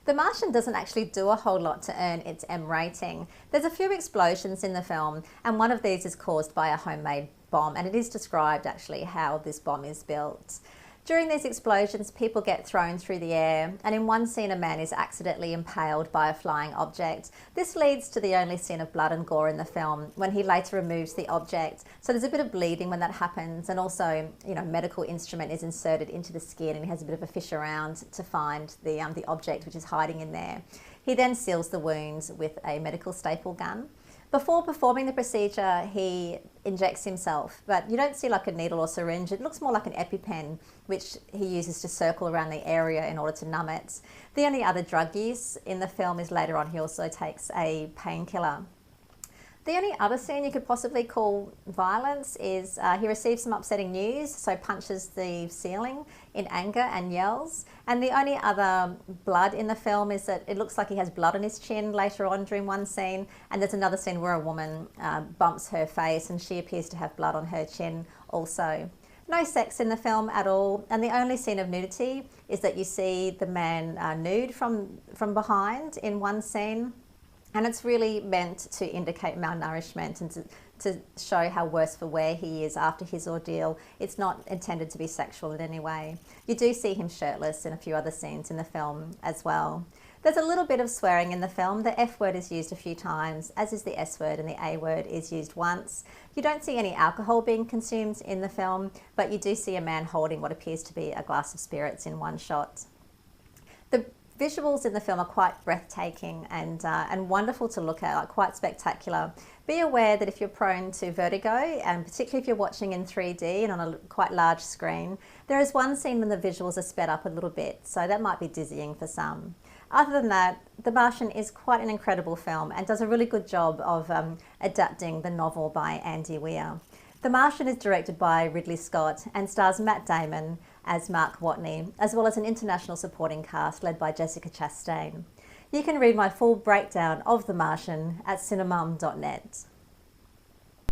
The Martian doesn't actually do a whole lot to earn its M rating. There's a few explosions in the film, and one of these is caused by a homemade bomb, and it is described actually how this bomb is built. During these explosions, people get thrown through the air, and in one scene a man is accidentally impaled by a flying object. This leads to the only scene of blood and gore in the film, when he later removes the object. So there's a bit of bleeding when that happens, and also, medical instrument is inserted into the skin, and he has a bit of a fish around to find the object which is hiding in there. He then seals the wounds with a medical staple gun. Before performing the procedure, he injects himself, but you don't see like a needle or syringe. It looks more like an EpiPen, which he uses to circle around the area in order to numb it. The only other drug use in the film is later on he also takes a painkiller. The only other scene you could possibly call violence is he receives some upsetting news, so punches the ceiling in anger and yells. And the only other blood in the film is that it looks like he has blood on his chin later on during one scene. And there's another scene where a woman bumps her face and she appears to have blood on her chin also. No sex in the film at all, and the only scene of nudity is that you see the man nude from behind in one scene. And it's really meant to indicate malnourishment and to show how worse for wear he is after his ordeal. It's not intended to be sexual in any way. You do see him shirtless in a few other scenes in the film as well. There's a little bit of swearing in the film. The F word is used a few times, as is the S word, and the A word is used once. You don't see any alcohol being consumed in the film, but you do see a man holding what appears to be a glass of spirits in one shot. The visuals in the film are quite breathtaking and wonderful to look at, like quite spectacular. Be aware that if you're prone to vertigo, and particularly if you're watching in 3D and on a quite large screen, there is one scene when the visuals are sped up a little bit, so that might be dizzying for some. Other than that, The Martian is quite an incredible film and does a really good job of adapting the novel by Andy Weir. The Martian is directed by Ridley Scott and stars Matt Damon as Mark Watney, as well as an international supporting cast led by Jessica Chastain. You can read my full breakdown of The Martian at cinemum.net.